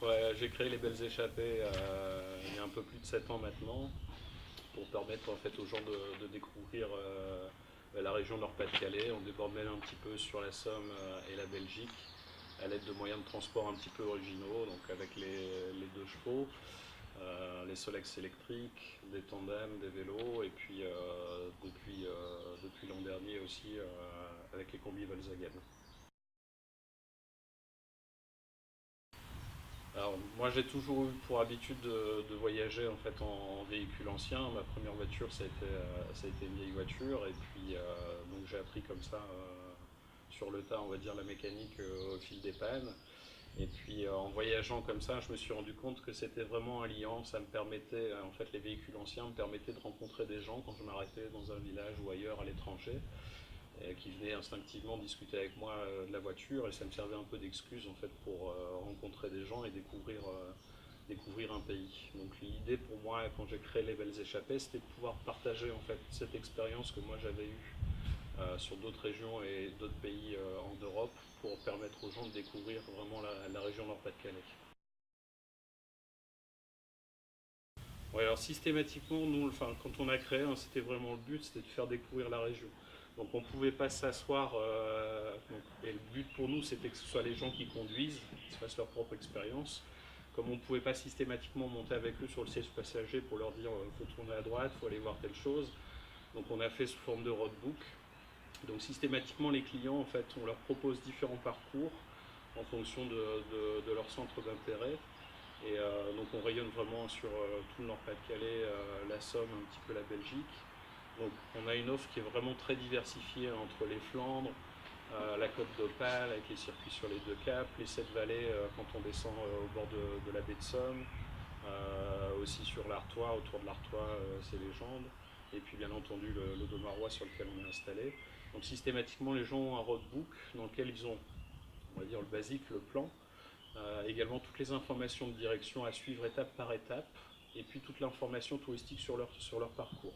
Ouais, j'ai créé les Belles Échappées il y a un peu plus de 7 ans maintenant, pour permettre en fait aux gens de découvrir la région Nord-Pas-de-Calais. On déborde même un petit peu sur la Somme et la Belgique, à l'aide de moyens de transport un petit peu originaux, donc avec les deux chevaux, les Solex électriques, des tandems, des vélos, et puis depuis l'an dernier aussi avec les combis Volkswagen. Alors moi j'ai toujours eu pour habitude de voyager en fait en véhicule ancien. Ma première voiture ça a été une vieille voiture, et puis donc j'ai appris comme ça sur le tas, on va dire, la mécanique au fil des pannes. Et puis en voyageant comme ça, je me suis rendu compte que c'était vraiment un liant. Ça me permettait, en fait, les véhicules anciens me permettaient de rencontrer des gens quand je m'arrêtais dans un village ou ailleurs à l'étranger, qui venaient instinctivement discuter avec moi de la voiture, et ça me servait un peu d'excuse en fait pour rencontrer des gens et découvrir un pays. Donc l'idée pour moi quand j'ai créé les Belles Échappées, c'était de pouvoir partager en fait cette expérience que moi j'avais eue sur d'autres régions et d'autres pays en Europe, pour permettre aux gens de découvrir vraiment la région Nord-Pas-de-Calais. Ouais, alors systématiquement, nous, enfin, quand on a créé, hein, c'était vraiment le but, c'était de faire découvrir la région. Donc on ne pouvait pas s'asseoir, et le but pour nous, c'était que ce soit les gens qui conduisent, qui se fassent leur propre expérience. Comme on ne pouvait pas systématiquement monter avec eux sur le siège passager pour leur dire faut tourner à droite, faut aller voir telle chose. Donc on a fait sous forme de roadbook. Donc systématiquement, les clients, en fait, on leur propose différents parcours en fonction de leur centre d'intérêt. Et donc on rayonne vraiment sur tout le Nord-Pas-de-Calais, la Somme, un petit peu la Belgique. Donc on a une offre qui est vraiment très diversifiée entre les Flandres, la côte d'Opale avec les circuits sur les deux caps, les sept vallées quand on descend au bord de la baie de Somme, aussi sur l'Artois, autour de l'Artois, c'est Légendes, et puis bien entendu le Domarois sur lequel on est installé. Donc systématiquement les gens ont un roadbook dans lequel ils ont, on va dire, le basique, le plan, également toutes les informations de direction à suivre étape par étape, et puis toute l'information touristique sur leur parcours.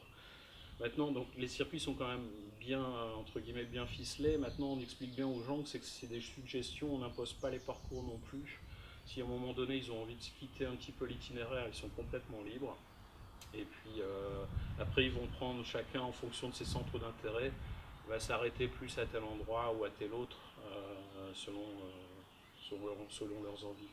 Maintenant, donc, les circuits sont quand même bien, entre guillemets, bien ficelés. Maintenant, on explique bien aux gens que c'est des suggestions, on n'impose pas les parcours non plus. Si à un moment donné, ils ont envie de quitter un petit peu l'itinéraire, ils sont complètement libres. Et puis, après, ils vont prendre chacun en fonction de ses centres d'intérêt, va s'arrêter plus à tel endroit ou à tel autre, selon leurs envies.